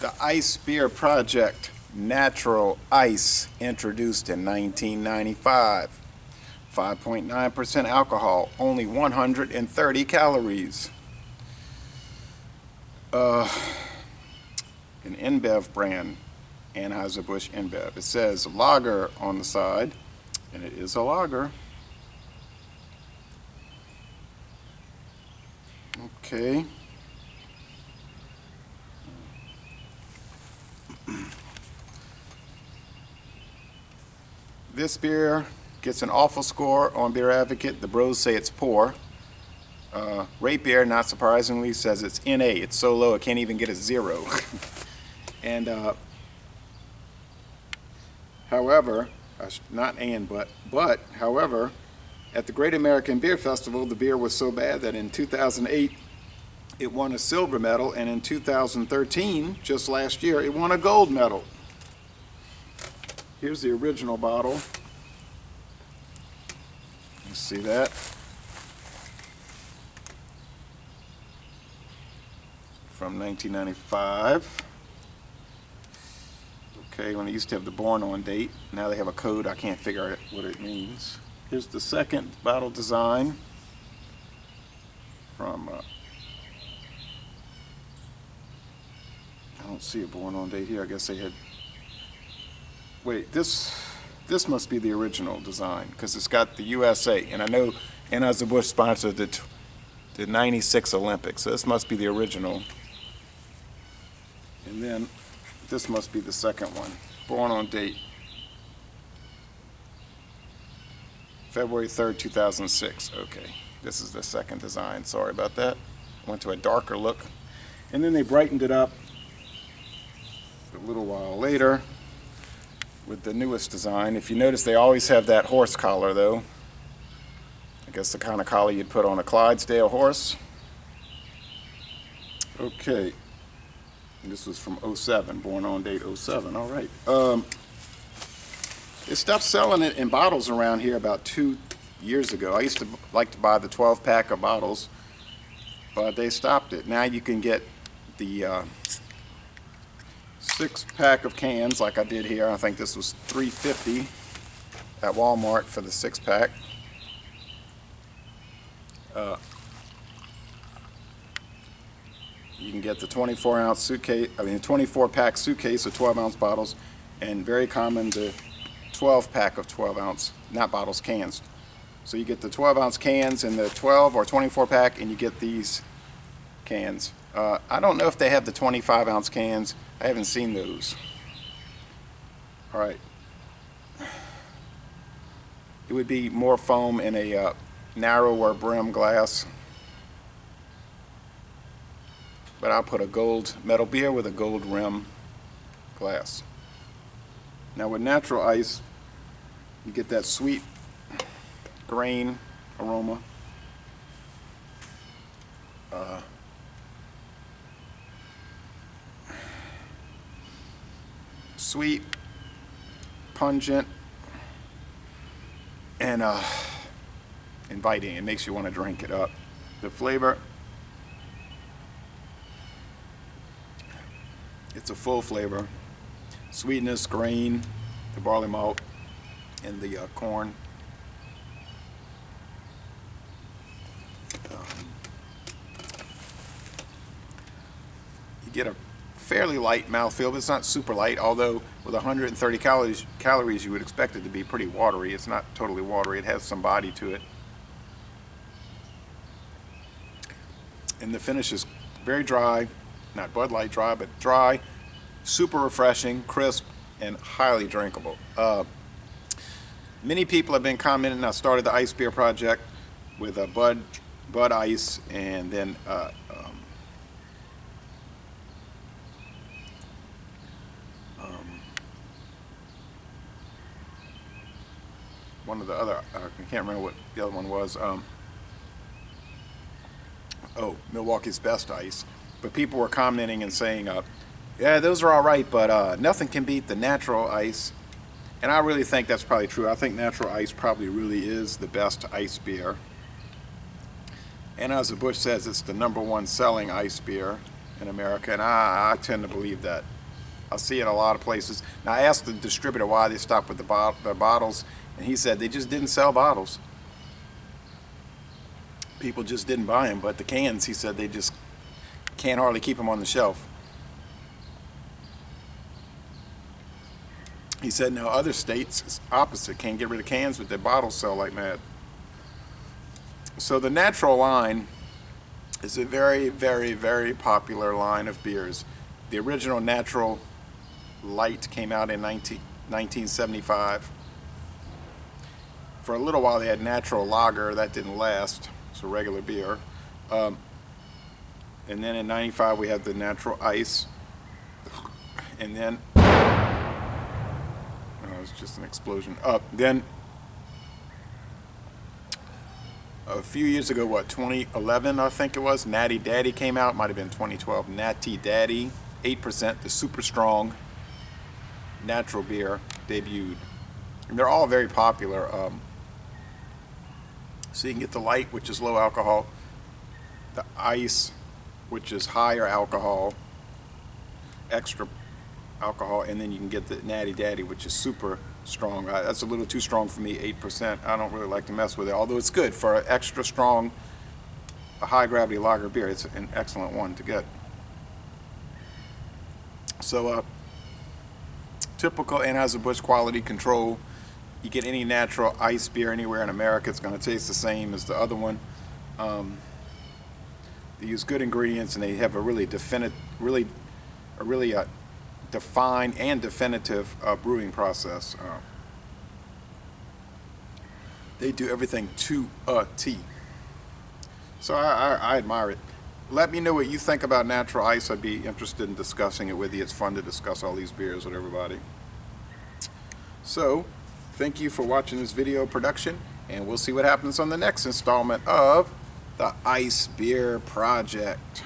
The Ice Beer Project Natural Ice, introduced in 1995. 5.9% alcohol, only 130 calories. An InBev brand, Anheuser-Busch InBev. It says lager on the side, and it is a lager. Okay. This beer gets an awful score on Beer Advocate. The bros say it's poor. Rate Beer, not surprisingly, says it's NA. It's so low it can't even get a 0. And however, however, at the Great American Beer Festival, the beer was so bad that in 2008 it won a silver medal, and in 2013, just last year, it won a gold medal. Here's the original bottle. You see that? From 1995. Okay, when they used to have the born on date, now they have a code. I can't figure out what it means. Here's the second bottle design from I don't see a born on date here. I guess they had. Wait, this must be the original design because it's got the USA, and I know Anheuser-Busch sponsored the '96 Olympics, so this must be the original. And then this must be the second one, born on date, February 3rd, 2006. Okay, this is the second design. Sorry about that. Went to a darker look, and then they brightened it up a little while later with the newest design. If you notice, they always have that horse collar, though. I guess the kind of collar you'd put on a Clydesdale horse. Okay. This was from 07, born on date 07. All right. They stopped selling it in bottles around here about 2 years ago. I used to like to buy the 12-pack of bottles, but they stopped it. Now you can get the 6-pack of cans like I did here. I think this was $3.50 at Walmart for the 6-pack. You can get the 24-ounce suitcase, 24-pack suitcase of 12-ounce bottles, and very common the 12-pack of 12-ounce, not bottles, cans. So you get the 12-ounce cans in the 12 or 24-pack, and you get these cans. I don't know if they have the 25-ounce cans. I haven't seen those. All right. It would be more foam in a narrower brim glass. But I'll put a gold metal beer with a gold rim glass. Now with natural ice, you get that sweet grain aroma. Sweet, pungent, and inviting. It makes you want to drink it up. The flavor, it's a full flavor. Sweetness, grain, the barley malt, and the corn. You get a fairly light mouthfeel, but it's not super light, although with 130 calories you would expect it to be pretty watery. It's not totally watery. It has some body to it. And the finish is very dry, not Bud Light dry, but dry, super refreshing, crisp, and highly drinkable. Many people have been commenting. I started the Ice Beer Project with a Bud Ice, and then one of the other, I can't remember what the other one was. Milwaukee's Best Ice. But people were commenting and saying, yeah, those are all right, but nothing can beat the natural ice. And I really think that's probably true. I think natural ice probably really is the best ice beer. Anheuser-Busch says it's the #1 selling ice beer in America, and I tend to believe that. I see it a lot of places. Now, I asked the distributor why they stopped with the bottles, and he said they just didn't sell bottles. People just didn't buy them, but the cans, he said, they just can't hardly keep them on the shelf. He said now other states, it's opposite, can't get rid of cans, but their bottles sell like mad. So the Natural line is a very, very, very popular line of beers. The original Natural Light came out in 1975. For a little while they had Natural Lager, that didn't last. It's a regular beer. And then in 95 we had the Natural Ice. And then, it was just an explosion. Then a few years ago, 2011 I think it was, Natty Daddy came out. Might have been 2012. Natty Daddy, 8%, the super strong natural beer debuted. And they're all very popular. So you can get the light, which is low alcohol, the ice, which is higher alcohol, extra alcohol, and then you can get the Natty Daddy, which is super strong. That's a little too strong for me, 8%. I don't really like to mess with it, although it's good for an extra strong, a high gravity lager beer. It's an excellent one to get. So typical Anheuser-Busch quality control. You get any natural ice beer anywhere in America, it's going to taste the same as the other one. They use good ingredients, and they have a really defined and definitive brewing process. They do everything to a T. So I admire it. Let me know what you think about Natural Ice. I'd be interested in discussing it with you. It's fun to discuss all these beers with everybody. So, thank you for watching this video production, and we'll see what happens on the next installment of the Ice Beer Project.